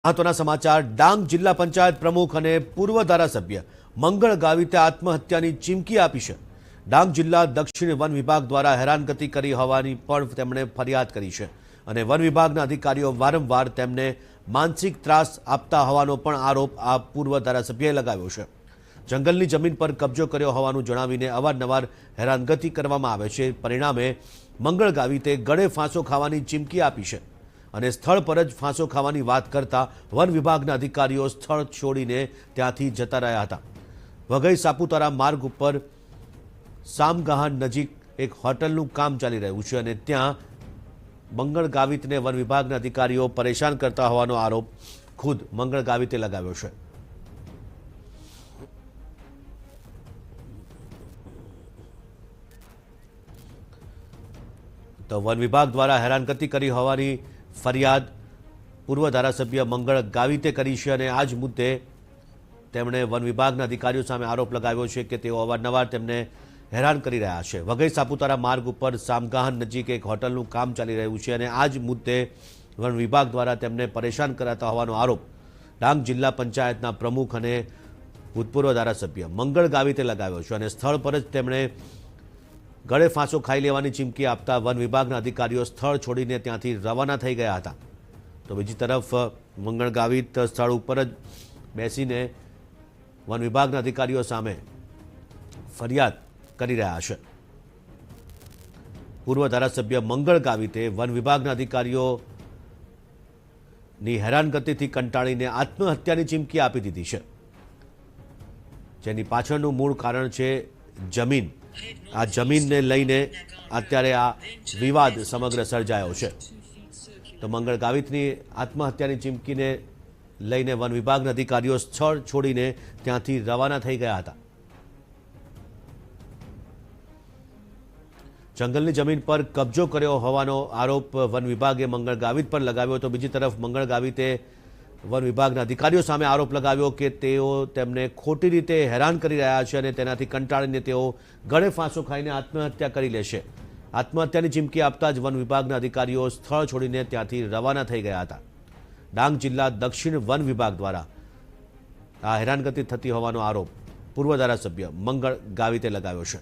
મહત્વના સમાચાર ડાંગ જિલ્લા પંચાયત પ્રમુખ અને પૂર્વ ધારાસભ્ય મંગળ ગાવિતે આત્મહત્યાની ચીમકી આપી છે। ડાંગ જિલ્લા દક્ષિણ વન વિભાગ દ્વારા હેરાનગતિ કરી હોવાની પણ તેમણે ફરિયાદ કરી છે અને વન વિભાગના અધિકારીઓ વારંવાર તેમને માનસિક ત્રાસ આપતા હોવાનો પણ આરોપ આ પૂર્વ ધારાસભ્યએ લગાવ્યો છે। જંગલની જમીન પર કબજો કર્યો હોવાનું જણાવીને અવારનવાર હેરાનગતિ કરવામાં આવે છે। પરિણામે મંગળ ગાવિતે ગળે ફાંસો ખાવાની ચીમકી આપી છે અને સ્થળ પર જ ફાંસો ખાવાની વાત કરતા વન વિભાગના અધિકારીઓ સ્થળ છોડીને ત્યાંથી જતા રહ્યા હતા। વઘઈ સાપુતારા માર્ગ ઉપર સામગાહન નજીક એક હોટલનું કામ ચાલી રહ્યું છે અને ત્યાં મંગળ ગાવિતને વન વિભાગના અધિકારીઓ પરેશાન કરતા હોવાનો આરોપ ખુદ મંગળ ગાવિતે લગાવ્યો છે। તો વન વિભાગ દ્વારા હેરાનગતિ કરી હોવાની ફરિયાદ પૂર્વ ધારાસભ્ય મંગળ ગાવિતે કરી છે અને આ જ મુદ્દે તેમણે વન વિભાગના અધિકારીઓ સામે આરોપ લગાવ્યો છે કે તેઓ અવારનવાર તેમને હેરાન કરી રહ્યા છે। વઘઈ સાપુતારા માર્ગ ઉપર સામગાહન નજીક એક હોટલનું કામ ચાલી રહ્યું છે અને આ જ મુદ્દે વન વિભાગ દ્વારા તેમને પરેશાન કરાતા હોવાનો આરોપ ડાંગ જિલ્લા પંચાયતના પ્રમુખ અને ભૂતપૂર્વ ધારાસભ્ય મંગળ ગાવિતે લગાવ્યો છે અને સ્થળ પર જ તેમણે ગળે ફાંસો ખાઈ લેવાની ચીમકી આપતા વન વિભાગના અધિકારીઓ સ્થળ છોડીને ત્યાંથી રવાના થઈ ગયા હતા। તો બીજી તરફ મંગળ ગાવિત સ્થળ ઉપર જ બેસીને વન વિભાગના અધિકારીઓ સામે ફરિયાદ કરી રહ્યા છે। પૂર્વ ધારાસભ્ય મંગળ ગાવિતે વન વિભાગના અધિકારીઓની હેરાનગતિથી કંટાળીને આત્મહત્યાની ચીમકી આપી દીધી છે, જેની પાછળનું મૂળ કારણ છે જમીન। આ જમીનને લઈને અત્યારે આ વિવાદ સમગ્ર સર્જાયો છે। તો મંગળ ગાવિતની આત્મહત્યાની ચીમકીને લઈને વન વિભાગના અધિકારીઓ સ્થળ છોડીને ત્યાંથી રવાના થઈ ગયા હતા। જંગલની જમીન પર કબજો કર્યો હોવાનો આરોપ વન વિભાગે મંગળ ગાવિત પર લગાવ્યો। તો બીજી તરફ મંગળ ગાવિતે વન વિભાગના અધિકારીઓ સામે આરોપ લગાવ્યો કે તેઓ તેમને ખોટી રીતે હેરાન કરી રહ્યા છે અને તેનાથી કંટાળીને તેઓ ગળે ફાંસો ખાઈને આત્મહત્યા કરી લેશે। આત્મહત્યાની ચીમકી આપતા જ વન વિભાગના અધિકારીઓ સ્થળ છોડીને ત્યાંથી રવાના થઈ ગયા હતા। ડાંગ જિલ્લા દક્ષિણ વન વિભાગ દ્વારા આ હેરાનગતિ થતી હોવાનો આરોપ પૂર્વ ધારાસભ્ય મંગળ ગાવિતે લગાવ્યો છે।